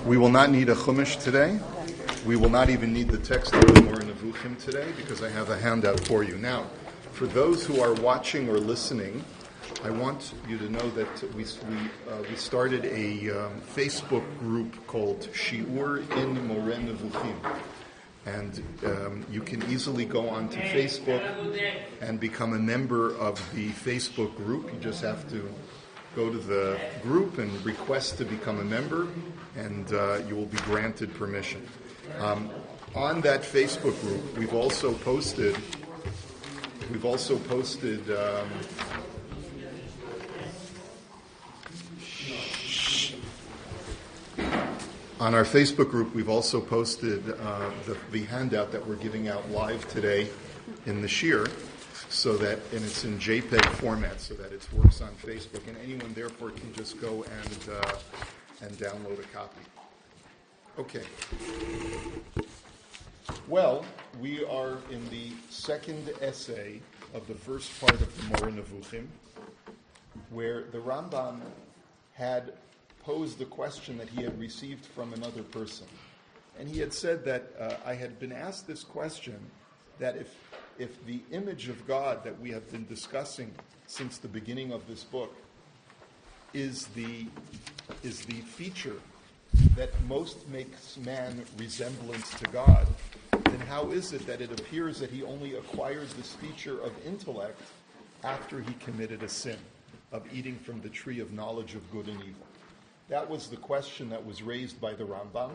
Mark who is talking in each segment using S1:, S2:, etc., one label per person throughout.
S1: We will not need a chumash today. We will not even need the text of the Moreh Nevukhim today because I have a handout for you. Now, for those who are watching or listening, I want you to know that we started a Facebook group called Shiur in Moreh Nevukhim. And you can easily go onto Facebook and become a member of the Facebook group. You just have to go to the group and request to become a member, and you will be granted permission. On that Facebook group, we've also posted on our Facebook group, we've also posted the handout that we're giving out live today in the Shir, and it's in JPEG format, so that it works on Facebook, and anyone therefore can just go and download a copy. Okay. Well, we are in the second essay of the first part of the Moreh Nevukhim, where the Rambam had posed the question that he had received from another person. And he had said that I had been asked this question, that if the image of God that we have been discussing since the beginning of this book is the feature that most makes man resemblant to God, then how is it that it appears that he only acquired this feature of intellect after he committed a sin of eating from the tree of knowledge of good and evil? That was the question that was raised by the Rambam.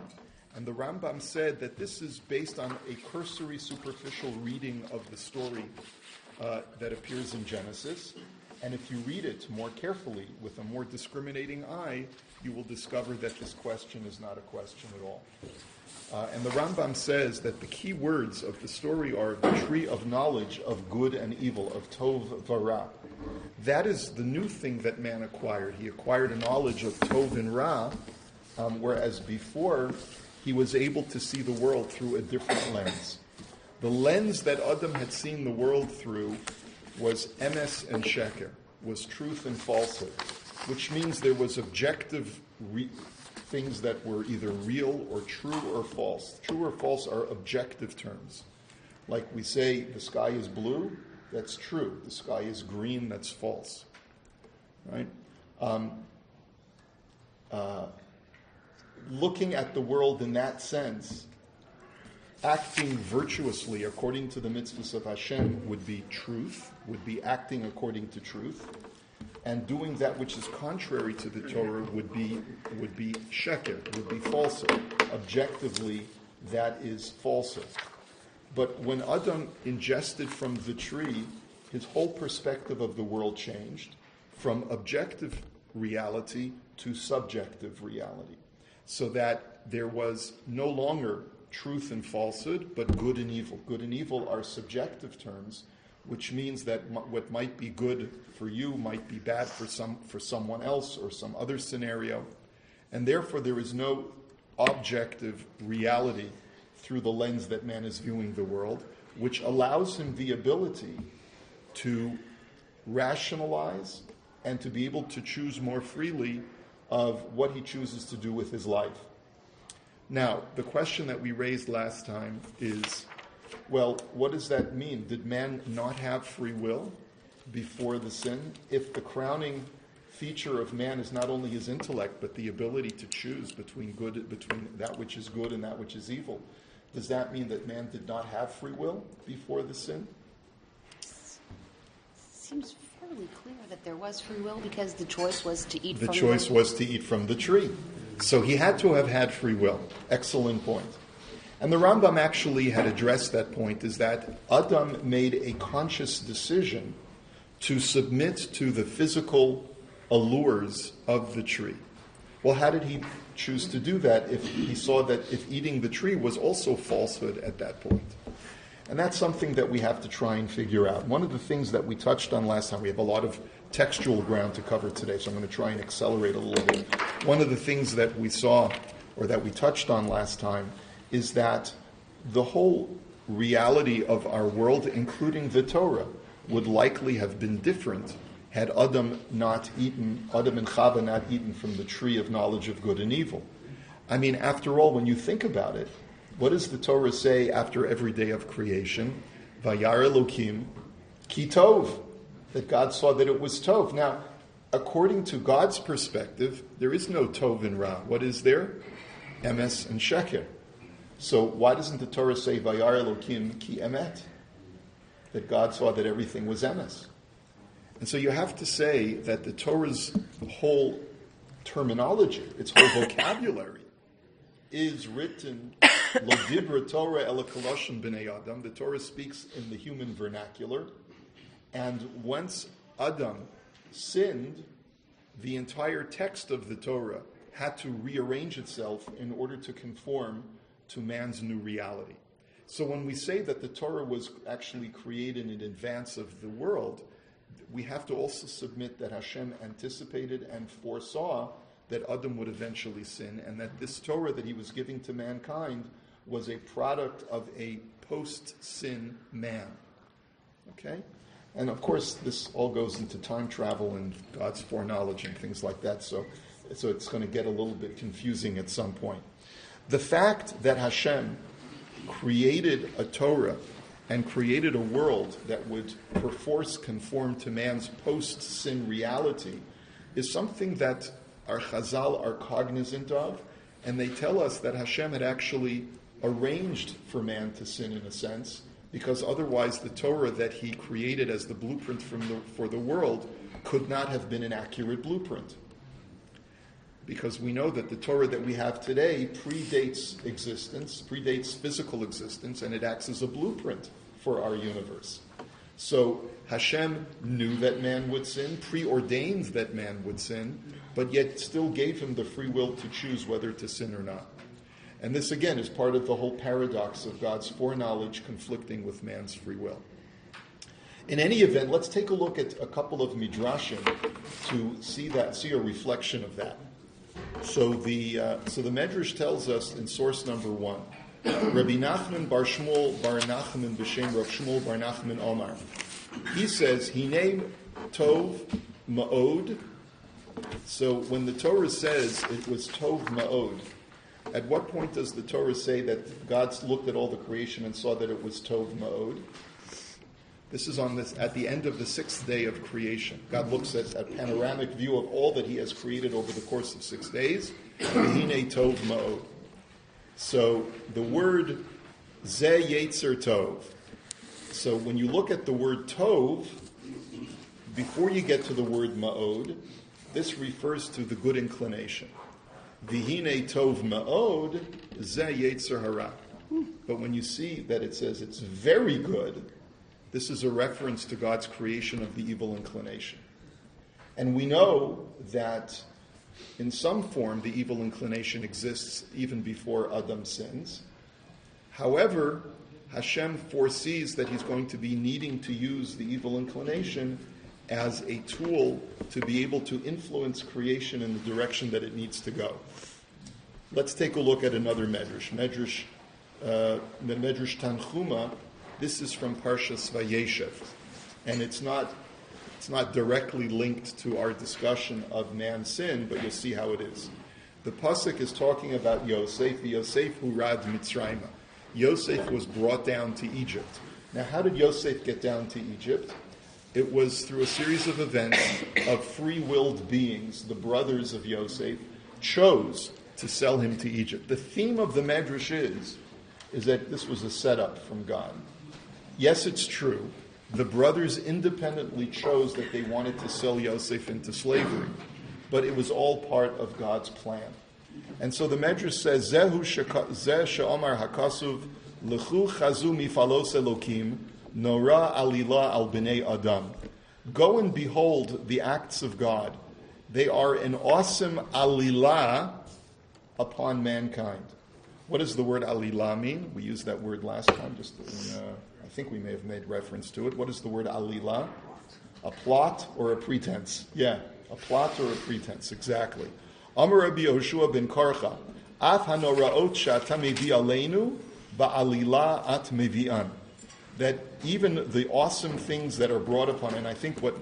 S1: And the Rambam said that this is based on a cursory, superficial reading of the story that appears in Genesis. And if you read it more carefully, with a more discriminating eye, you will discover that this question is not a question at all. And the Rambam says that the key words of the story are the tree of knowledge of good and evil, of Tov V'Ra. That is the new thing that man acquired. He acquired a knowledge of Tov and Ra, whereas before he was able to see the world through a different lens. The lens that Adam had seen the world through was emes and sheker, was truth and falsehood, which means there was objective things that were either real or true or false. True or false are objective terms. Like we say, the sky is blue, that's true. The sky is green, that's false. Right? Looking at the world in that sense, acting virtuously according to the mitzvahs of Hashem would be truth, would be acting according to truth, and doing that which is contrary to the Torah would be sheker, would be falsehood. Objectively, that is falsehood. But when Adam ingested from the tree, his whole perspective of the world changed from objective reality to subjective reality, so that there was no longer truth and falsehood, but good and evil. Good and evil are subjective terms, which means that what might be good for you might be bad for someone else or some other scenario, and therefore there is no objective reality through the lens that man is viewing the world, which allows him the ability to rationalize and to be able to choose more freely of what he chooses to do with his life. Now, the question that we raised last time is, well, what does that mean? Did man not have free will before the sin? If the crowning feature of man is not only his intellect, but the ability to choose between that which is good and that which is evil, does that mean that man did not have free will before the sin?
S2: Seems fairly clear that there was free will because the choice was to eat
S1: from the tree. So he had to have had free will. Excellent point. And the Rambam actually had addressed that point, is that Adam made a conscious decision to submit to the physical allures of the tree. Well, how did he choose to do that if he saw that if eating the tree was also falsehood at that point? And that's something that we have to try and figure out. One of the things that we touched on last time, we have a lot of textual ground to cover today, so I'm going to try and accelerate a little bit. One of the things that we saw, or that we touched on last time, is that the whole reality of our world, including the Torah, would likely have been different had Adam and Chava not eaten from the tree of knowledge of good and evil. I mean, after all, when you think about it, what does the Torah say after every day of creation? Vayar Elokim ki tov, that God saw that it was tov. Now, according to God's perspective, there is no tov and ra. What is there? Emes and sheker. So why doesn't the Torah say Vayar Elokim ki emet? That God saw that everything was emes. And so you have to say that the Torah's whole terminology, its whole vocabulary, is written Lo dibra Torah ela koloshim b'nei Adam. The Torah speaks in the human vernacular. And once Adam sinned, the entire text of the Torah had to rearrange itself in order to conform to man's new reality. So when we say that the Torah was actually created in advance of the world, we have to also submit that Hashem anticipated and foresaw that Adam would eventually sin, and that this Torah that he was giving to mankind was a product of a post-sin man. Okay? And of course, this all goes into time travel and God's foreknowledge and things like that, so it's going to get a little bit confusing at some point. The fact that Hashem created a Torah and created a world that would perforce conform to man's post-sin reality is something that our Chazal are cognizant of, and they tell us that Hashem had actually arranged for man to sin in a sense, because otherwise the Torah that he created as the blueprint for the world could not have been an accurate blueprint. Because we know that the Torah that we have today predates physical existence, and it acts as a blueprint for our universe. So Hashem knew that man would sin, preordained that man would sin, but yet still gave him the free will to choose whether to sin or not. And this, again, is part of the whole paradox of God's foreknowledge conflicting with man's free will. In any event, let's take a look at a couple of midrashim to see a reflection of that. So the Medrash tells us in source number 1, Rabbi Nachman bar Shmuel bar Nachman b'shem Rav Shmuel bar Nachman Omar. He says, Hinei Tov Ma'od. So when the Torah says it was Tov Ma'od, at what point does the Torah say that God looked at all the creation and saw that it was Tov Ma'od? This is at the end of the 6th day of creation. God looks at a panoramic view of all that he has created over the course of 6 days. Hinei Tov Ma'od. So the word Ze Yetzer Tov. So when you look at the word Tov, before you get to the word Ma'od, this refers to the good inclination. V'hinei Tov Ma'od Ze Yetzer Hara. But when you see that it says it's very good, this is a reference to God's creation of the evil inclination. And we know that in some form the evil inclination exists even before Adam sins. However, Hashem foresees that he's going to be needing to use the evil inclination as a tool to be able to influence creation in the direction that it needs to go. Let's take a look at another Medrash. Medrash Tanchuma. This is from Parshas Vayeshev, and it's not directly linked to our discussion of man's sin, but you'll see how it is. The pasuk is talking about Yosef. Yosef hurad Mitzrayma. Yosef was brought down to Egypt. Now, how did Yosef get down to Egypt? It was through a series of events of free-willed beings. The brothers of Yosef chose to sell him to Egypt. The theme of the Medrash is that this was a setup from God. Yes, it's true. The brothers independently chose that they wanted to sell Yosef into slavery, but it was all part of God's plan. And so the Medrash says, Zehu she'omar hakasuv lechu chazu mifalos elokim nora alila al b'nei adam. Go and behold the acts of God. They are an awesome alila upon mankind. What does the word alila mean? We used that word last time. I think we may have made reference to it. What is the word alila? A plot or a pretense? Yeah, a plot or a pretense, exactly. Amar Rabbi Yehoshua ben Karcha, Af hanoraot she'ata mevi aleinu ba'alila at mevi'an. that even the awesome things that are brought upon, and I think what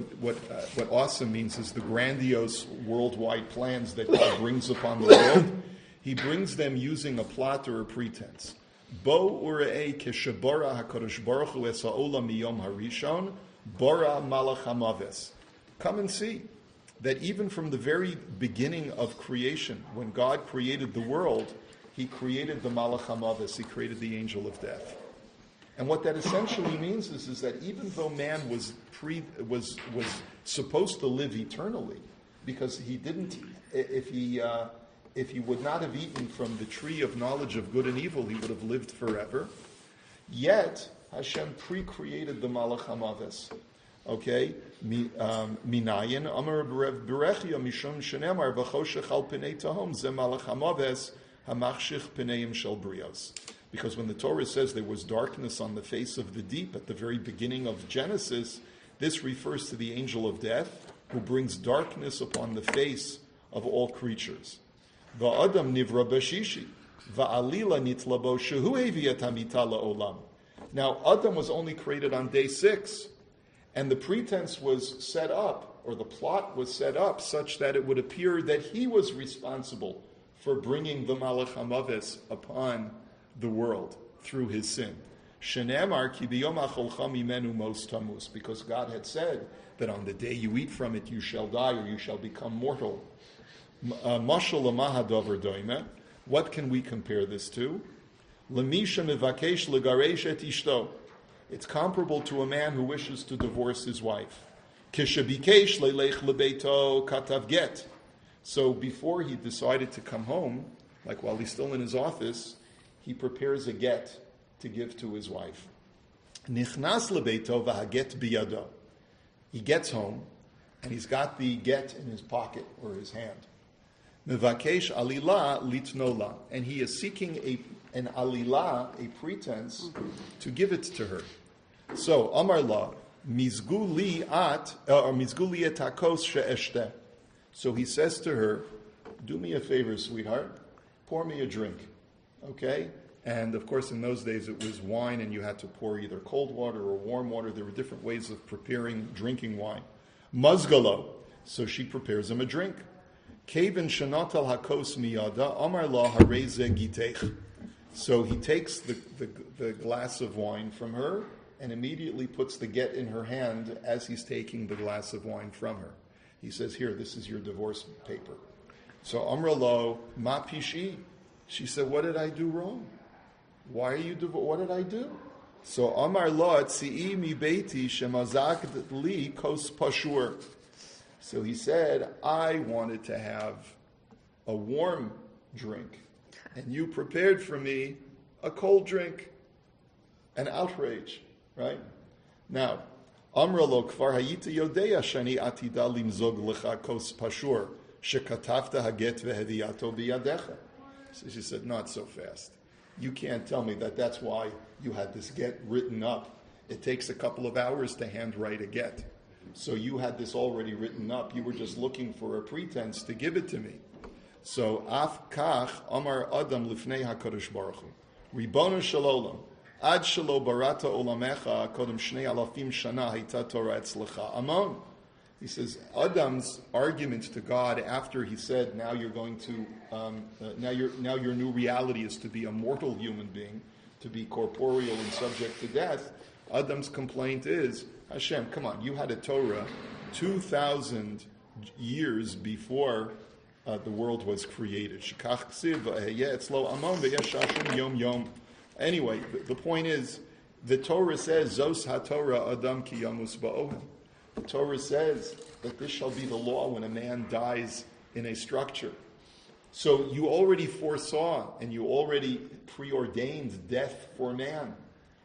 S1: awesome means is the grandiose worldwide plans that God brings upon the world, he brings them using a plot or a pretense. Bo urei keshabara HaKadosh Baruch Hu es ha'olam miyom harishon, bara malach hamaves. Come and see that even from the very beginning of creation, when God created the world, he created the malach hamaves, he created the angel of death. And what that essentially means is that even though man was supposed to live eternally, because he didn't, if he would not have eaten from the tree of knowledge of good and evil, he would have lived forever. Yet Hashem pre-created the malach hamaves. Okay, minayin amar berechia mishum shenemar v'choshech al pnei tahom ze malach hamaves hamachshich pneim shel brios. Because when the Torah says there was darkness on the face of the deep at the very beginning of Genesis, this refers to the angel of death who brings darkness upon the face of all creatures. Va'adam nivra b'shishi va'alila nitla bo shehu heviyat hamita la'olam. Now, Adam was only created on day 6, and the pretense was set up, or the plot was set up, such that it would appear that he was responsible for bringing the malach hamaves upon the world through his sin. Shenemar ki biyom acholcha mimenu mos tamus, because God had said that on the day you eat from it you shall die or you shall become mortal. Mashal lamahadover doime. What can we compare this to? Lemisha mevakesh legaresh et ishto. It's comparable to a man who wishes to divorce his wife. Kishabikesh lelech lebeito katav get. So before he decided to come home, like while he's still in his office, he prepares a get to give to his wife. Nichnas lebeito v'haget biyado. He gets home, and he's got the get in his pocket or his hand. Mevakesh alila litnola, and he is seeking an alila, a pretense, to give it to her. So Amar la mizguli at or mizguli et hakos she'eshte. So he says to her, "Do me a favor, sweetheart, pour me a drink." Okay? And of course, in those days, it was wine, and you had to pour either cold water or warm water. There were different ways of preparing drinking wine. Mazgalo. So she prepares him a drink. Kevin shanatal hakos miyada amar la hareze gitech. So he takes the glass of wine from her and immediately puts the get in her hand as he's taking the glass of wine from her. He says, "Here, this is your divorce paper." So amar lo ma pishi. She said, "What did I do wrong? Why are you what did I do?" So Amar lo tzii mi beiti shemazak li kos pashur. So he said, "I wanted to have a warm drink, and you prepared for me a cold drink." An outrage, right? Now, Amar lo kvar hayita yodeya shani atida limzog lecha kos pashur shekatavta haget vehediato biyadecha. So she said, "Not so fast. You can't tell me that that's why you had this get written up. It takes a couple of hours to handwrite a get. So you had this already written up. You were just looking for a pretense to give it to me." So, Af kach amar adam lifnei HaKadosh Baruch Hu. Ribono shel olam. Ad shelo barata olamecha kodem shnei alafim shana hayta Torah etzlecha. Amon. He says, Adam's argument to God after he said, now you're going to, now your new reality is to be a mortal human being, to be corporeal and subject to death. Adam's complaint is, Hashem, come on, you had a Torah 2,000 years before the world was created. Anyway, the point is, the Torah says, Zos HaTorah Adam ki yamus ba'ohem. The Torah says that this shall be the law when a man dies in a structure. So you already foresaw and you already preordained death for man.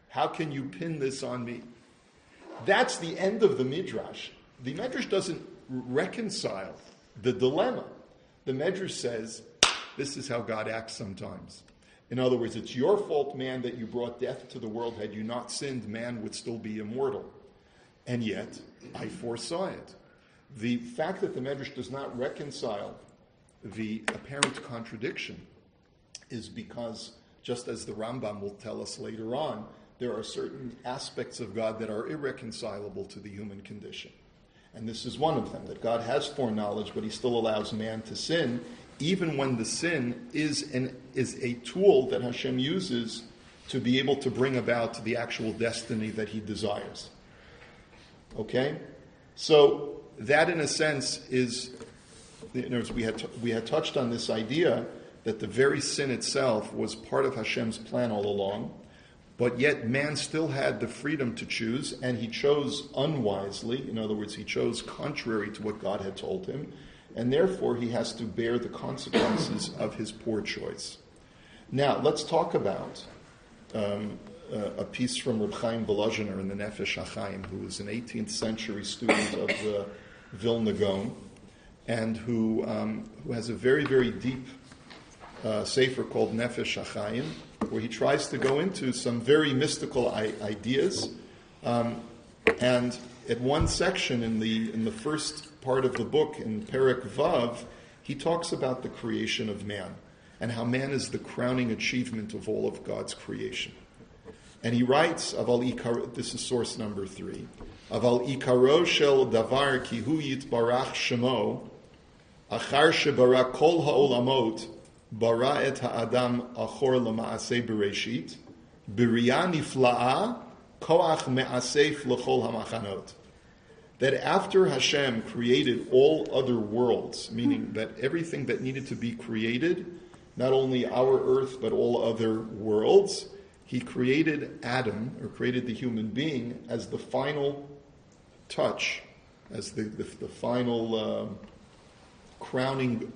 S1: How can you pin this on me? That's the end of the Midrash. The Midrash doesn't reconcile the dilemma. The Midrash says, this is how God acts sometimes. In other words, it's your fault, man, that you brought death to the world. Had you not sinned, man would still be immortal. And yet, I foresaw it. The fact that the Medrash does not reconcile the apparent contradiction is because, just as the Rambam will tell us later on, there are certain aspects of God that are irreconcilable to the human condition. And this is one of them, that God has foreknowledge, but he still allows man to sin, even when the sin is a tool that Hashem uses to be able to bring about the actual destiny that he desires. Okay? So that, in a sense, is, in other words, we had touched on this idea that the very sin itself was part of Hashem's plan all along, but yet man still had the freedom to choose, and he chose unwisely. In other words, he chose contrary to what God had told him, and therefore he has to bear the consequences of his poor choice. Now, let's talk about a piece from Reb Chaim Volozhiner in the Nefesh HaChaim, who was an 18th century student of the Vilna Gaon, and who has a very, very deep sefer called Nefesh HaChaim, where he tries to go into some very mystical ideas. And at one section in the first part of the book, in Perek Vav, he talks about the creation of man and how man is the crowning achievement of all of God's creation. And he writes, this is source number 3, Aval ikaro shel davar ki hu yitbarach shemo, achar shebara kol ha'olamot, bara et ha'adam achor lema'aseh bereshit, b'riyah nifla'a, koach me'asef l'chol ha'machanot. That after Hashem created all other worlds, meaning that everything that needed to be created, not only our earth, but all other worlds, he created Adam, or created the human being, as the final touch, as the final crowning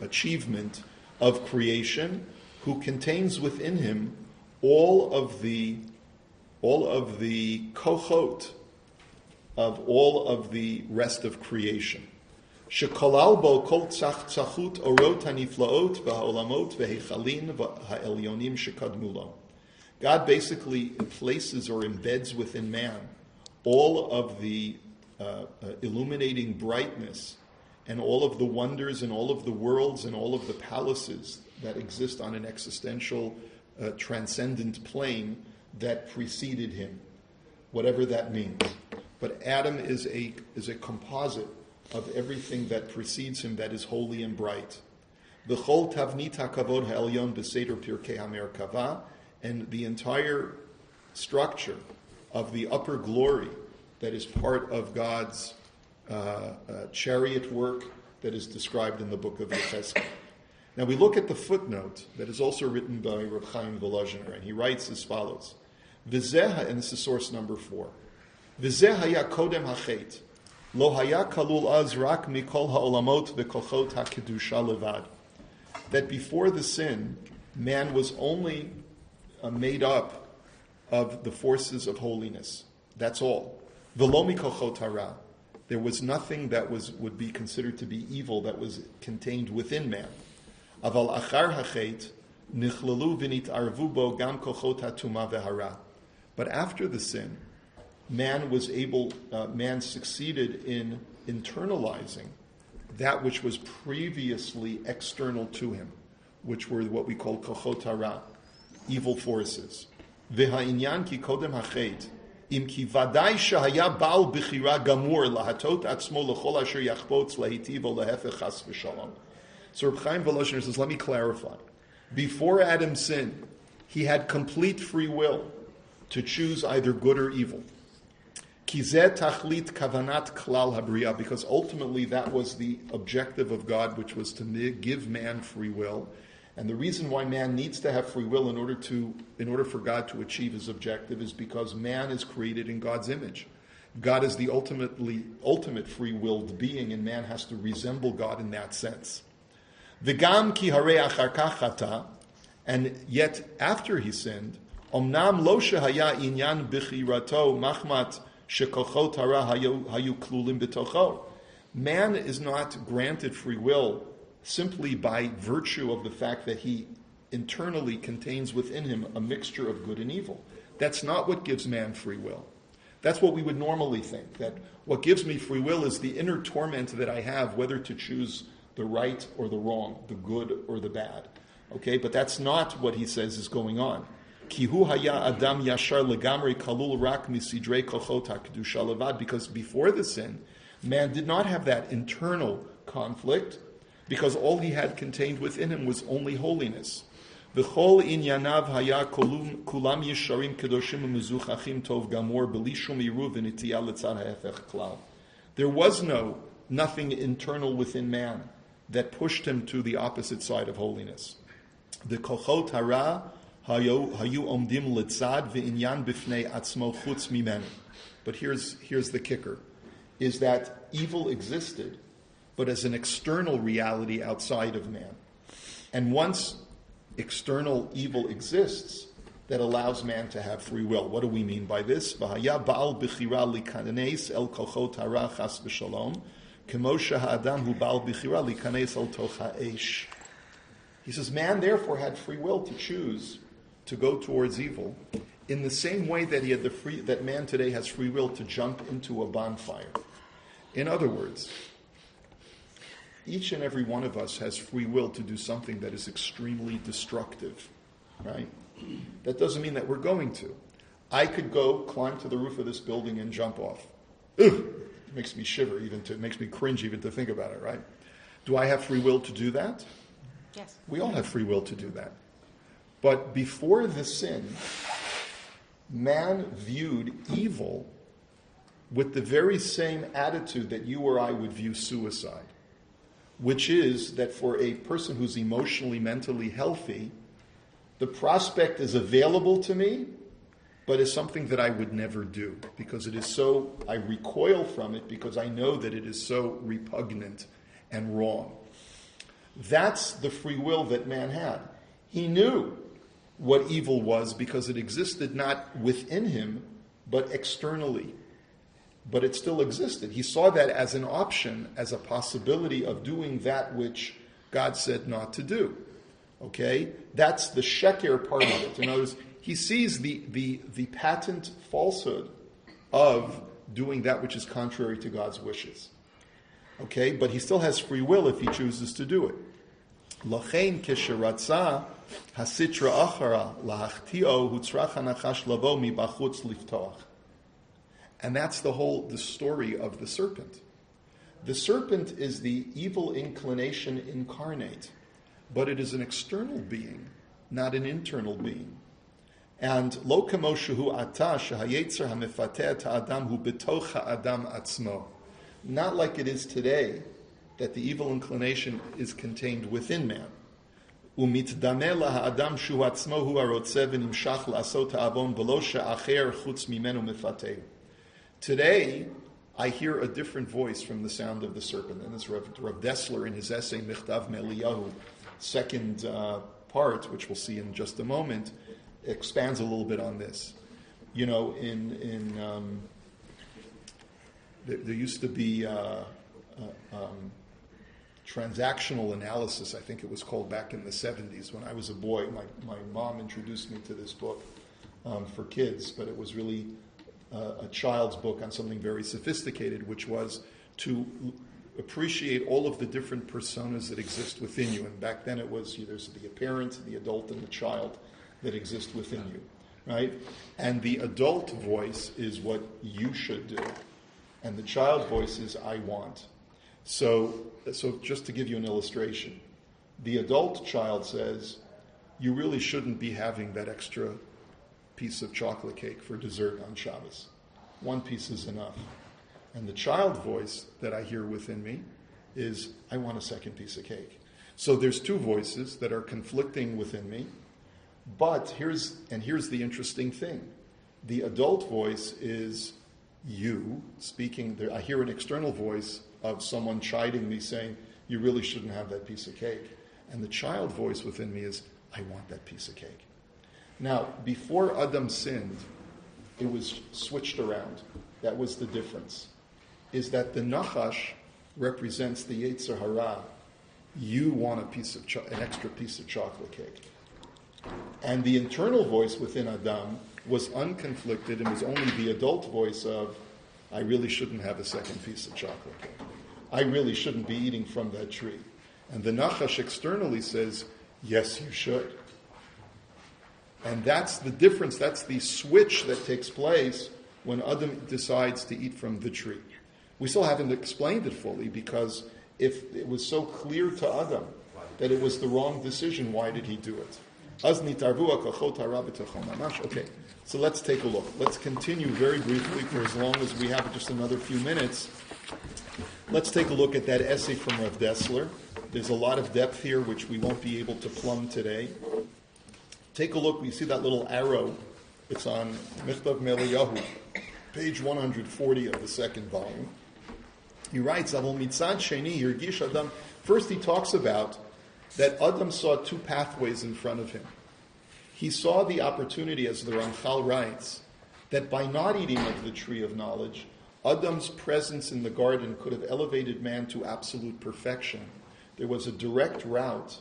S1: achievement of creation, who contains within him all of the kochot of all of the rest of creation. Shekolal bo kol tzachut orot haniflaot v'haolamot v'hechalin v'haelyonim shekadmulo. God basically places or embeds within man all of the illuminating brightness and all of the wonders and all of the worlds and all of the palaces that exist on an existential, transcendent plane that preceded him, whatever that means. But Adam is a composite of everything that precedes him that is holy and bright. B'chol tavnit hakavod ha'elyon b'seder pirkei hamerkava, and the entire structure of the upper glory that is part of God's chariot work that is described in the book of Yechezkel. Now we look at the footnote that is also written by Reb Chaim Volozhiner, and he writes as follows: V'zeh, and this is source number 4. V'zeh haya kodem hachet, lo haya kalul az rak mikol ha'olamot v'kochot ha'kedusha levad. That before the sin, man was only made up of the forces of holiness. That's all. V'lo mikochot hara. There was nothing that would be considered to be evil that was contained within man. Aval achar hachet nichlalu v'nitarvu bo gam kochot hatuma v'hara. But after the sin, man succeeded in internalizing that which was previously external to him, which were what we call kochot hara, evil forces. V'ha'inyan ki kodem hachet im ki vadai shahaya bal b'chira gamur lahatot atzmo l'chol asher yachpotz lahitiv o lahefech chas v'shalom. So Reb Chaim Volozhiner says, let me clarify. Before Adam sinned, he had complete free will to choose either good or evil. Kizeh tachlit kavanat klal habriya, because ultimately that was the objective of God, which was to give man free will. And the reason why man needs to have free will in order for God to achieve his objective is because man is created in God's image. God is the ultimate free-willed being, and man has to resemble God in that sense. V'gam ki harei achar kach chata, and yet after he sinned, omnam lo shehaya inyan b'chirato machmat shekochot hara hayu klulim b'tocho. Man is not granted free will simply by virtue of the fact that he internally contains within him a mixture of good and evil. That's not what gives man free will. That's what we would normally think, that what gives me free will is the inner torment that I have, whether to choose the right or the wrong, the good or the bad. Okay, but that's not what he says is going on. Kihu haya adam yashar legamri kalul rak misidrei kochot hakdusha levad. Because before the sin, man did not have that internal conflict, because all he had contained within him was only holiness. V'chol inyanav haya kulam yisharim kedoshim u'mezuchachim tov gamor b'li shum yiruv v'nitiyah letzad ha'efech klal. There was nothing internal within man that pushed him to the opposite side of holiness. The kochot hara hayu omdim letzad v'inyan b'fnei atzmo chutz mimenu. But here's the kicker, is that evil existed, but as an external reality outside of man. And once external evil exists, that allows man to have free will. What do we mean by this? V'haya ba'al b'chira likanes el kochot hara chas v'shalom, k'moshe ha'adam hu ba'al b'chira likanes el toch ha'esh. He says, man therefore had free will to choose to go towards evil, in the same way that that man today has free will to jump into a bonfire. In other words, each and every one of us has free will to do something that is extremely destructive, right? That doesn't mean that we're going to. I could go climb to the roof of this building and jump off. Ugh! It makes me shiver, it makes me cringe even to think about it, right? Do I have free will to do that?
S2: Yes.
S1: We all have free will to do that. But before the sin, man viewed evil with the very same attitude that you or I would view suicide, which is that for a person who's emotionally, mentally healthy, the prospect is available to me, but is something that I would never do, because I recoil from it because I know that it is so repugnant and wrong. That's the free will that man had. He knew what evil was because it existed not within him, but externally. But it still existed. He saw that as an option, as a possibility of doing that which God said not to do. Okay? That's the sheker part of it. In other words, he sees the patent falsehood of doing that which is contrary to God's wishes. Okay? But he still has free will if he chooses to do it. Lachein kesheratza hasitra achara lahachtio hutzrach hanachash lavo mibachutz liftoach. And that's the story of the serpent. The serpent is the evil inclination incarnate, but it is an external being, not an internal being. And lo kamo shehu ata shehayetzer hamefateh ta'adam hu betoch ha'adam atzmo. Not like it is today, that the evil inclination is contained within man. Umitdameh laha'adam shu atzmo hu harotzeh v'nimshach la'asot ha'avon v'lo she'acher chutz mimenu mefateh. Today, I hear a different voice from the sound of the serpent. And this Rav Dessler, in his essay, Michtav Me'Eliyahu, second part, which we'll see in just a moment, expands a little bit on this. You know, there used to be transactional analysis, I think it was called, back in the 70s. When I was a boy, my mom introduced me to this book for kids, but it was really a child's book on something very sophisticated, which was to appreciate all of the different personas that exist within you. And back then it was, there's the parent, the adult, and the child that exist within you, right? And the adult voice is what you should do. And the child voice is I want. So just to give you an illustration, the adult child says, you really shouldn't be having that extra piece of chocolate cake for dessert on Shabbos. One piece is enough. And the child voice that I hear within me is, I want a second piece of cake. So there's two voices that are conflicting within me. But here's the interesting thing. The adult voice is you speaking. I hear an external voice of someone chiding me saying, you really shouldn't have that piece of cake. And the child voice within me is, I want that piece of cake. Now, before Adam sinned, it was switched around. That was the difference. Is that the Nachash represents the Yetzer Hara. You want an extra piece of chocolate cake. And the internal voice within Adam was unconflicted and was only the adult voice of, I really shouldn't have a second piece of chocolate cake. I really shouldn't be eating from that tree. And the Nachash externally says, yes, you should. And that's the difference, that's the switch that takes place when Adam decides to eat from the tree. We still haven't explained it fully, because if it was so clear to Adam that it was the wrong decision, why did he do it? Okay, so let's take a look. Let's continue very briefly for as long as we have, just another few minutes. Let's take a look at that essay from Rav Dessler. There's a lot of depth here which we won't be able to plumb today. Take a look, you see that little arrow. It's on Michtav Meliyahu, page 140 of the second volume. He writes, Avol mitzad sheni yirgish Adam. First he talks about that Adam saw two pathways in front of him. He saw the opportunity, as the Ramchal writes, that by not eating of the tree of knowledge, Adam's presence in the garden could have elevated man to absolute perfection. There was a direct route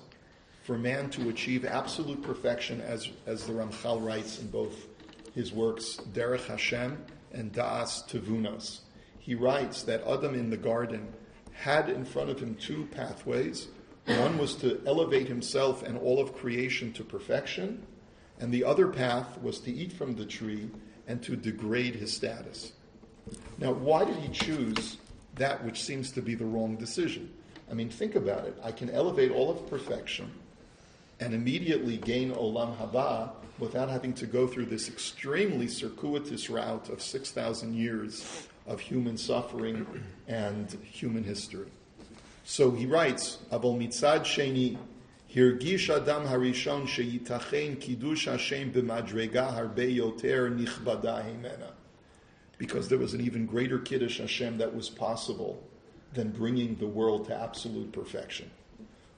S1: for man to achieve absolute perfection, as the Ramchal writes in both his works, Derech Hashem and Da'as Tevunos. He writes that Adam in the garden had in front of him two pathways. One was to elevate himself and all of creation to perfection, and the other path was to eat from the tree and to degrade his status. Now, why did he choose that which seems to be the wrong decision? I mean, think about it. I can elevate all of perfection and immediately gain Olam Haba without having to go through this extremely circuitous route of 6,000 years of human suffering and human history. So he writes, Avol mitzad sheni, hirgish Adam harishon sheyitachen kiddush Hashem b'madrega harbe yoter nichbada himena. Because there was an even greater kiddush Hashem that was possible than bringing the world to absolute perfection.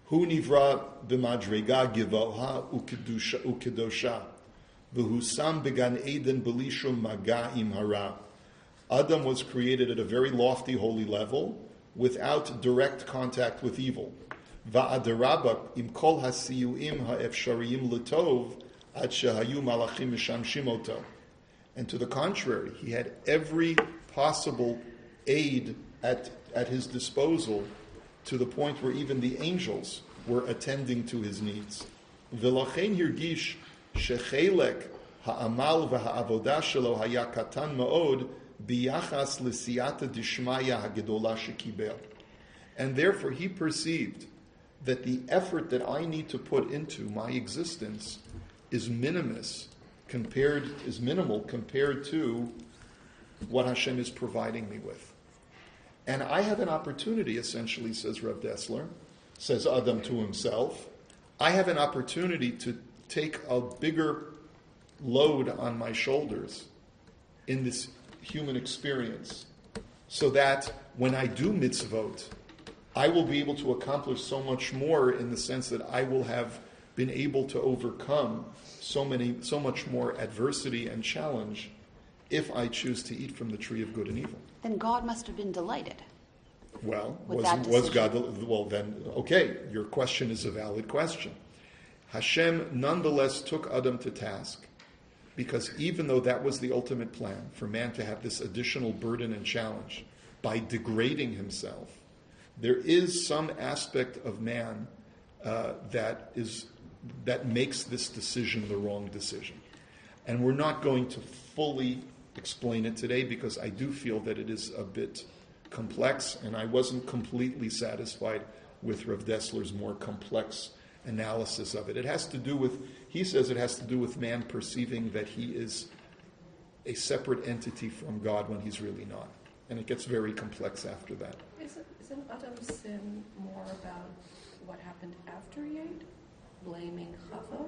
S1: Hu nivra b'madrega givoha ukedosha, v'hu sam began Eden b'lishum maga im hara. Adam was created at a very lofty, holy level, without direct contact with evil. Va'adarabba im kol hasiyuim ha'efshariyim l'tov ad shehayu malachim mishamshim oto. And to the contrary, he had every possible aid at his disposal, to the point where even the angels were attending to his needs. V'lachein hirgish shechelek ha'amal v'ha'avodah shelo haya katan ma'od biyachas l'siyata dishmaya hagedola shekibel. And therefore he perceived that the effort that I need to put into my existence is minimal compared to what Hashem is providing me with. And I have an opportunity, essentially, says Rav Dessler, says Adam to himself, I have an opportunity to take a bigger load on my shoulders in this human experience, so that when I do mitzvot, I will be able to accomplish so much more, in the sense that I will have been able to overcome so much more adversity and challenge if I choose to eat from the tree of good and evil.
S2: Then God must have been delighted.
S1: Well,
S2: with
S1: was God? Well, then, okay, your question is a valid question. Hashem nonetheless took Adam to task, because even though that was the ultimate plan, for man to have this additional burden and challenge by degrading himself, there is some aspect of man that makes this decision the wrong decision. And we're not going to fully explain it today, because I do feel that it is a bit complex, and I wasn't completely satisfied with Rav Dessler's more complex analysis of it. It has to do with, he says it has to do with man perceiving that he is a separate entity from God when he's really not. And it gets very complex after that.
S3: Isn't Adam's sin more about what happened after he ate? Blaming Chava?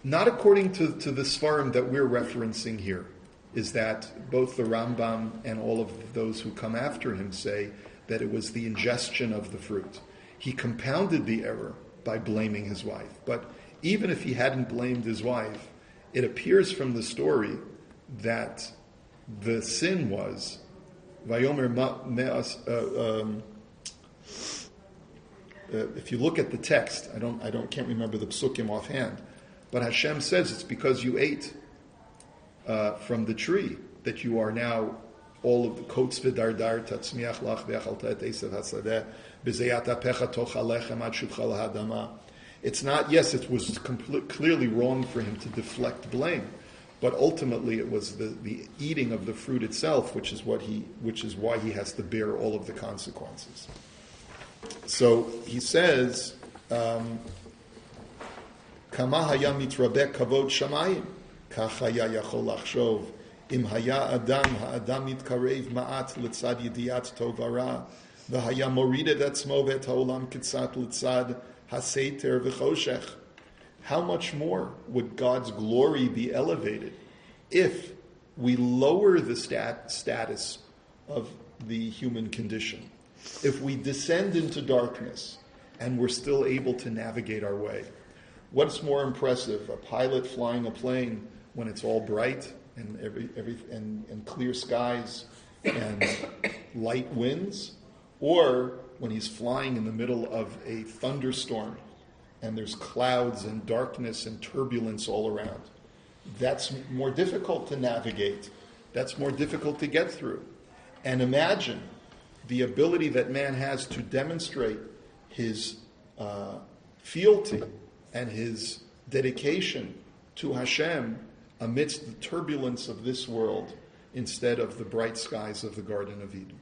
S1: Not according to the Sfarim that we're referencing here, is that both the Rambam and all of those who come after him say that it was the ingestion of the fruit. He compounded the error by blaming his wife. But even if he hadn't blamed his wife, it appears from the story that the sin was Vayomer Me'as. If you look at the text, can't remember the psukim offhand, but Hashem says it's because you ate from the tree that you are now all of the kotes v'dardar tatzmiach lach ve'achalta et esav hasadeh b'zeyat apecha toch alechem ad shuvcha lahadama. It's not, yes, it was clearly wrong for him to deflect blame, but ultimately it was the eating of the fruit itself, which is why he has to bear all of the consequences. So he says, Kama haya mitrabeh kavod shamayim, kach haya yachol lachshov, im haya adam ha'adam mitkarev ma'at litzad yidiyat tov hara, v'haya morid et atzmo v'et ha'olam kitzat litzad haseiter v'choshech. How much more would God's glory be elevated if we lower the status of the human condition? If we descend into darkness and we're still able to navigate our way? What's more impressive, a pilot flying a plane when it's all bright and and clear skies and light winds, or when he's flying in the middle of a thunderstorm and there's clouds and darkness and turbulence all around? That's more difficult to navigate. That's more difficult to get through. And imagine the ability that man has to demonstrate his fealty and his dedication to Hashem amidst the turbulence of this world instead of the bright skies of the Garden of Eden.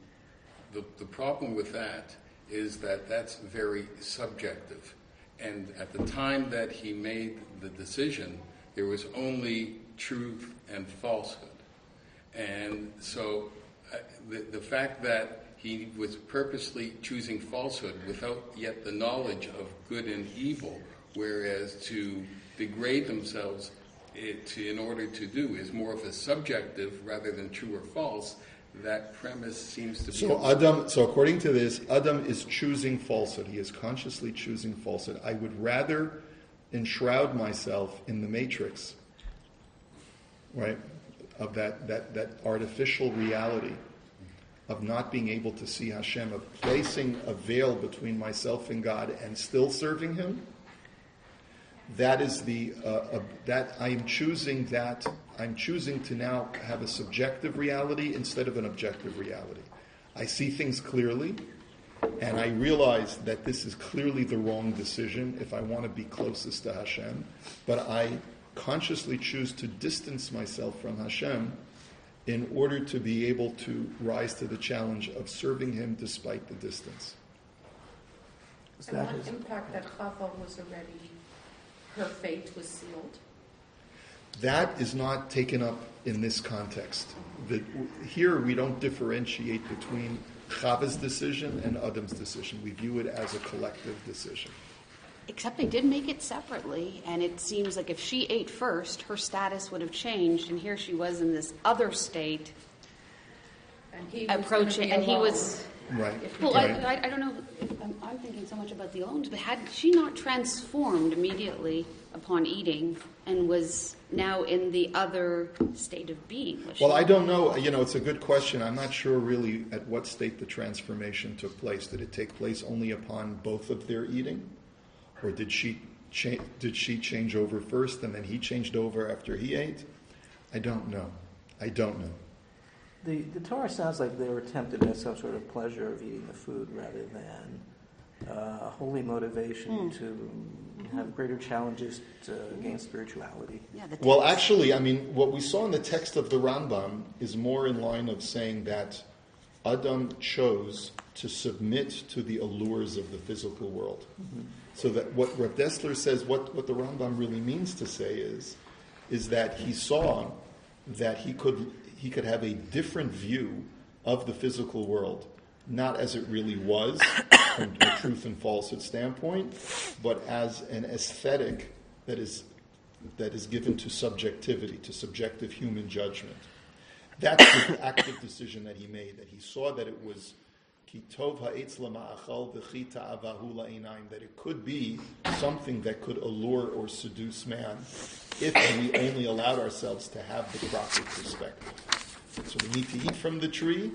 S4: The problem with that is that that's very subjective. And at the time that he made the decision, there was only truth and falsehood. And so the fact that he was purposely choosing falsehood without yet the knowledge of good and evil, whereas to degrade themselves in order to do is more of a subjective rather than true or false. That premise seems to be...
S1: So according to this, Adam is choosing falsehood. He is consciously choosing falsehood. I would rather enshroud myself in the matrix, right, of that artificial reality of not being able to see Hashem, of placing a veil between myself and God and still serving Him. That is that I'm choosing to now have a subjective reality instead of an objective reality. I see things clearly, and I realize that this is clearly the wrong decision if I want to be closest to Hashem, but I consciously choose to distance myself from Hashem in order to be able to rise to the challenge of serving Him despite the distance.
S3: And what impact that Chava was already, her fate was sealed?
S1: That is not taken up in this context. Here we don't differentiate between Chava's decision and Adam's decision. We view it as a collective decision.
S2: Except they did make it separately, and it seems like if she ate first, her status would have changed, and here she was in this other state,
S3: And he
S2: approaching, and he was...
S1: Right.
S2: Well,
S1: Right.
S2: I don't know if I'm thinking so much about the alone, but had she not transformed immediately upon eating and was now in the other state of being?
S1: Well, I don't know. It's a good question. I'm not sure really at what state the transformation took place. Did it take place only upon both of their eating? Or did she change over first and then he changed over after he ate? I don't know.
S5: The Torah sounds like they were tempted at some sort of pleasure of eating the food rather than a holy motivation to have greater challenges to gain spirituality.
S2: Yeah,
S1: well, actually, what we saw in the text of the Rambam is more in line of saying that Adam chose to submit to the allures of the physical world. Mm-hmm. So that what Rav Dessler says, what the Rambam really means to say is that he saw that he could have a different view of the physical world, not as it really was from a truth and falsehood standpoint, but as an aesthetic that is given to subjectivity, to subjective human judgment. That's the active decision that he made, that he saw that it was that it could be something that could allure or seduce man if we only allowed ourselves to have the proper perspective. So we need to eat from the tree,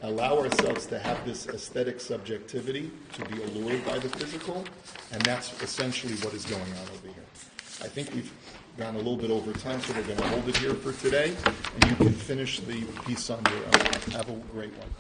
S1: allow ourselves to have this aesthetic subjectivity, to be allured by the physical, and that's essentially what is going on over here. I think we've gone a little bit over time, so we're going to hold it here for today, and you can finish the piece on your own. Have a great one.